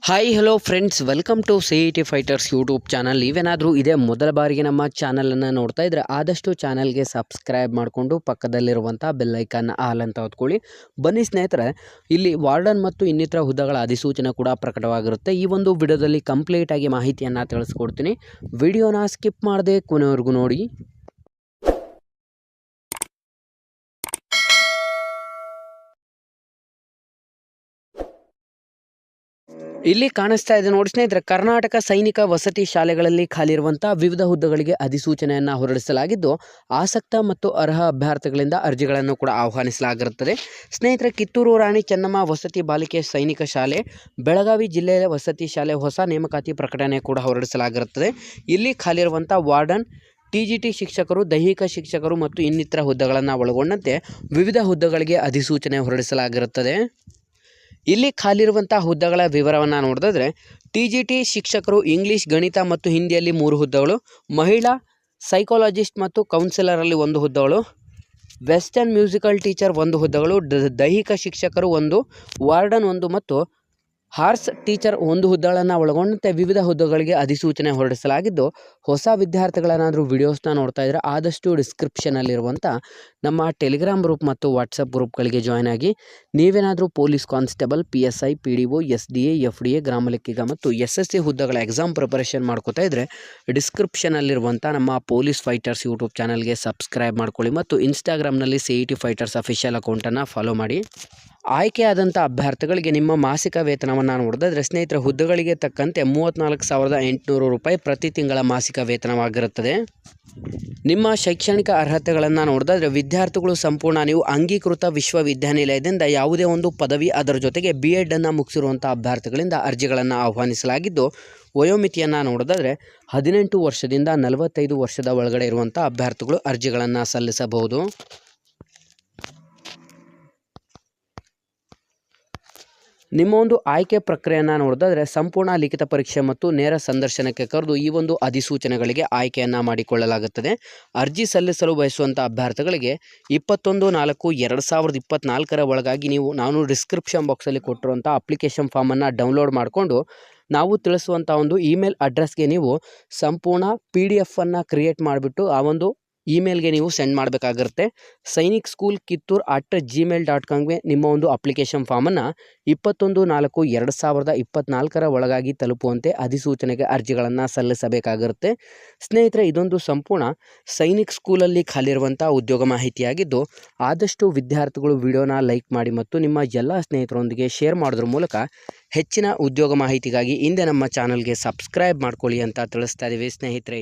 Hi hello friends, welcome to CET fighters YouTube channel. ನೀವೇನಾದರೂ ಇದೇ ಮೊದಲ ಬಾರಿಗೆ ನಮ್ಮ ಚಾನಲನ್ನು ನೋಡ್ತಾ ಇದ್ದರೆ ಆದಷ್ಟು ಚಾನಲ್ಗೆ ಸಬ್ಸ್ಕ್ರೈಬ್ ಮಾಡಿಕೊಂಡು ಪಕ್ಕದಲ್ಲಿರುವಂಥ ಬೆಲ್ಲೈಕನ್ನ ಆಲ್ ಅಂತ ಹೊತ್ಕೊಳ್ಳಿ. ಬನ್ನಿ ಸ್ನೇಹಿತರೆ, ಇಲ್ಲಿ ವಾರ್ಡನ್ ಮತ್ತು ಇನ್ನಿತರ ಹುದ್ದೆಗಳ ಅಧಿಸೂಚನೆ ಕೂಡ ಪ್ರಕಟವಾಗಿರುತ್ತೆ. ಈ ಒಂದು ವಿಡಿಯೋದಲ್ಲಿ ಕಂಪ್ಲೀಟಾಗಿ ಮಾಹಿತಿಯನ್ನು ತಿಳಿಸ್ಕೊಡ್ತೀನಿ. ವಿಡಿಯೋನ ಸ್ಕಿಪ್ ಮಾಡದೆ ಕೊನೆವರೆಗೂ ನೋಡಿ. ಇಲ್ಲಿ ಕಾಣಿಸ್ತಾ ಇದೆ ನೋಡಿ ಸ್ನೇಹಿತರೆ, ಕರ್ನಾಟಕ ಸೈನಿಕ ವಸತಿ ಶಾಲೆಗಳಲ್ಲಿ ಖಾಲಿ ಇರುವಂಥ ವಿವಿಧ ಹುದ್ದೆಗಳಿಗೆ ಅಧಿಸೂಚನೆಯನ್ನು ಹೊರಡಿಸಲಾಗಿದ್ದು, ಆಸಕ್ತ ಮತ್ತು ಅರ್ಹ ಅಭ್ಯರ್ಥಿಗಳಿಂದ ಅರ್ಜಿಗಳನ್ನು ಕೂಡ ಆಹ್ವಾನಿಸಲಾಗಿರುತ್ತದೆ. ಸ್ನೇಹಿತರೆ, ಕಿತ್ತೂರು ರಾಣಿ ಚೆನ್ನಮ್ಮ ವಸತಿ ಬಾಲಿಕೆ ಸೈನಿಕ ಶಾಲೆ, ಬೆಳಗಾವಿ ಜಿಲ್ಲೆಯ ವಸತಿ ಶಾಲೆ ಹೊಸ ನೇಮಕಾತಿ ಪ್ರಕಟಣೆ ಕೂಡ ಹೊರಡಿಸಲಾಗಿರುತ್ತದೆ. ಇಲ್ಲಿ ಖಾಲಿ ಇರುವಂಥ ವಾರ್ಡನ್, TGT ಶಿಕ್ಷಕರು, ದೈಹಿಕ ಶಿಕ್ಷಕರು ಮತ್ತು ಇನ್ನಿತರ ಹುದ್ದೆಗಳನ್ನು ಒಳಗೊಂಡಂತೆ ವಿವಿಧ ಹುದ್ದೆಗಳಿಗೆ ಅಧಿಸೂಚನೆ ಹೊರಡಿಸಲಾಗಿರುತ್ತದೆ. ಇಲ್ಲಿ ಖಾಲಿರುವಂಥ ಹುದ್ದೆಗಳ ವಿವರವನ್ನು ನೋಡಿದ್ರೆ, TGT ಶಿಕ್ಷಕರು ಇಂಗ್ಲೀಷ್, ಗಣಿತ ಮತ್ತು ಹಿಂದಿಯಲ್ಲಿ 3 ಹುದ್ದೆಗಳು, ಮಹಿಳಾ ಸೈಕಾಲಜಿಸ್ಟ್ ಮತ್ತು ಕೌನ್ಸಿಲರಲ್ಲಿ 1 ಹುದ್ದೆಗಳು, ವೆಸ್ಟರ್ನ್ ಮ್ಯೂಸಿಕಲ್ ಟೀಚರ್ 1 ಹುದ್ದೆಗಳು, ದೈಹಿಕ ಶಿಕ್ಷಕರು 1, ವಾರ್ಡನ್ 1 ಮತ್ತು ಹಾರ್ಸ್ ಟೀಚರ್ 1 ಹುದ್ದೆಗಳನ್ನು ಒಳಗೊಂಡಂತೆ ವಿವಿಧ ಹುದ್ದೆಗಳಿಗೆ ಅಧಿಸೂಚನೆ ಹೊರಡಿಸಲಾಗಿದ್ದು, ಹೊಸ ವಿದ್ಯಾರ್ಥಿಗಳೇನಾದರೂ ವಿಡಿಯೋಸ್ನ ನೋಡ್ತಾ ಇದ್ದರೆ ಆದಷ್ಟು ಡಿಸ್ಕ್ರಿಪ್ಷನಲ್ಲಿರುವಂಥ ನಮ್ಮ ಟೆಲಿಗ್ರಾಮ್ ಗ್ರೂಪ್ ಮತ್ತು ವಾಟ್ಸಪ್ ಗ್ರೂಪ್ಗಳಿಗೆ ಜಾಯ್ನ್ ಆಗಿ. ನೀವೇನಾದರೂ police constable, PSI, PDO, SDA, FDA, ಗ್ರಾಮ ಲೆಕ್ಕಿಗ ಮತ್ತು SSC ಹುದ್ದೆಗಳ ಎಕ್ಸಾಮ್ ಪ್ರಿಪರೇಷನ್ ಮಾಡ್ಕೋತಾ ಇದ್ದರೆ ಡಿಸ್ಕ್ರಿಪ್ಷನಲ್ಲಿರುವಂಥ ನಮ್ಮ ಪೊಲೀಸ್ ಫೈಟರ್ಸ್ ಯೂಟ್ಯೂಬ್ ಚಾನಲ್ಗೆ ಸಬ್ಸ್ಕ್ರೈಬ್ ಮಾಡ್ಕೊಳ್ಳಿ ಮತ್ತು ಇನ್ಸ್ಟಾಗ್ರಾಮ್ನಲ್ಲಿ CET ಫೈಟರ್ಸ್ ಅಫಿಷಿಯಲ್ ಅಕೌಂಟನ್ನು ಫಾಲೋ ಮಾಡಿ. ಆಯ್ಕೆಯಾದಂಥ ಅಭ್ಯರ್ಥಿಗಳಿಗೆ ನಿಮ್ಮ ಮಾಸಿಕ ವೇತನವನ್ನು ನೋಡಿದ್ರೆ ಸ್ನೇಹಿತರ, ಹುದ್ದೆಗಳಿಗೆ ತಕ್ಕಂತೆ 34,800 ರೂಪಾಯಿ ಪ್ರತಿ ತಿಂಗಳ ಮಾಸಿಕ ವೇತನವಾಗಿರುತ್ತದೆ. ನಿಮ್ಮ ಶೈಕ್ಷಣಿಕ ಅರ್ಹತೆಗಳನ್ನು ನೋಡಿದ್ರೆ ವಿದ್ಯಾರ್ಥಿಗಳು ಸಂಪೂರ್ಣ ನೀವು ಅಂಗೀಕೃತ ವಿಶ್ವವಿದ್ಯಾನಿಲಯದಿಂದ ಯಾವುದೇ ಒಂದು ಪದವಿ, ಅದರ ಜೊತೆಗೆ B.Ed ಅನ್ನು ಮುಗಿಸಿರುವಂಥ ಅಭ್ಯರ್ಥಿಗಳಿಂದ ಅರ್ಜಿಗಳನ್ನು ಆಹ್ವಾನಿಸಲಾಗಿದ್ದು, ವಯೋಮಿತಿಯನ್ನು ನೋಡಿದ್ರೆ 18 ವರ್ಷದಿಂದ 45 ವರ್ಷದ ಒಳಗಡೆ ಇರುವಂಥ ಅಭ್ಯರ್ಥಿಗಳು ಅರ್ಜಿಗಳನ್ನು ಸಲ್ಲಿಸಬಹುದು. ನಿಮ್ಮ ಒಂದು ಆಯ್ಕೆ ಪ್ರಕ್ರಿಯೆಯನ್ನು ನೋಡಿದ್ರೆ ಸಂಪೂರ್ಣ ಲಿಖಿತ ಪರೀಕ್ಷೆ ಮತ್ತು ನೇರ ಸಂದರ್ಶನಕ್ಕೆ ಕರೆದು ಈ ಒಂದು ಅಧಿಸೂಚನೆಗಳಿಗೆ ಆಯ್ಕೆಯನ್ನು ಮಾಡಿಕೊಳ್ಳಲಾಗುತ್ತದೆ. ಅರ್ಜಿ ಸಲ್ಲಿಸಲು ಬಯಸುವಂಥ ಅಭ್ಯರ್ಥಿಗಳಿಗೆ 21/4/2024 ಒಳಗಾಗಿ ನಾನು ಡಿಸ್ಕ್ರಿಪ್ಷನ್ ಬಾಕ್ಸಲ್ಲಿ ಕೊಟ್ಟಿರುವಂಥ ಅಪ್ಲಿಕೇಶನ್ ಫಾರ್ಮನ್ನು ಡೌನ್ಲೋಡ್ ಮಾಡಿಕೊಂಡು ನಾವು ತಿಳಿಸುವಂಥ ಒಂದು ಇಮೇಲ್ ಅಡ್ರೆಸ್ಗೆ ನೀವು ಸಂಪೂರ್ಣ PDF ಅನ್ನು ಕ್ರಿಯೇಟ್ ಮಾಡಿಬಿಟ್ಟು ಆ ಒಂದು ಇಮೇಲ್ಗೆ ನೀವು ಸೆಂಡ್ ಮಾಡಬೇಕಾಗಿರುತ್ತೆ. sainikSchoolKittur@gmail.comಗೆ ನಿಮ್ಮ ಒಂದು ಅಪ್ಲಿಕೇಶನ್ ಫಾರ್ಮನ್ನು 21/4/2024 ಒಳಗಾಗಿ ತಲುಪುವಂತೆ ಅಧಿಸೂಚನೆಗೆ ಅರ್ಜಿಗಳನ್ನು ಸಲ್ಲಿಸಬೇಕಾಗಿರುತ್ತೆ. ಸ್ನೇಹಿತರೆ, ಇದೊಂದು ಸಂಪೂರ್ಣ ಸೈನಿಕ್ ಸ್ಕೂಲಲ್ಲಿ ಖಾಲಿರುವಂಥ ಉದ್ಯೋಗ ಮಾಹಿತಿಯಾಗಿದ್ದು, ಆದಷ್ಟು ವಿದ್ಯಾರ್ಥಿಗಳು ವಿಡಿಯೋನ ಲೈಕ್ ಮಾಡಿ ಮತ್ತು ನಿಮ್ಮ ಎಲ್ಲ ಸ್ನೇಹಿತರೊಂದಿಗೆ ಶೇರ್ ಮಾಡೋದ್ರ ಮೂಲಕ ಹೆಚ್ಚಿನ ಉದ್ಯೋಗ ಮಾಹಿತಿಗಾಗಿ ಹಿಂದೆ ನಮ್ಮ ಚಾನಲ್ಗೆ ಸಬ್ಸ್ಕ್ರೈಬ್ ಮಾಡ್ಕೊಳ್ಳಿ ಅಂತ ತಿಳಿಸ್ತಾ ಇದ್ದೀವಿ ಸ್ನೇಹಿತರೆ.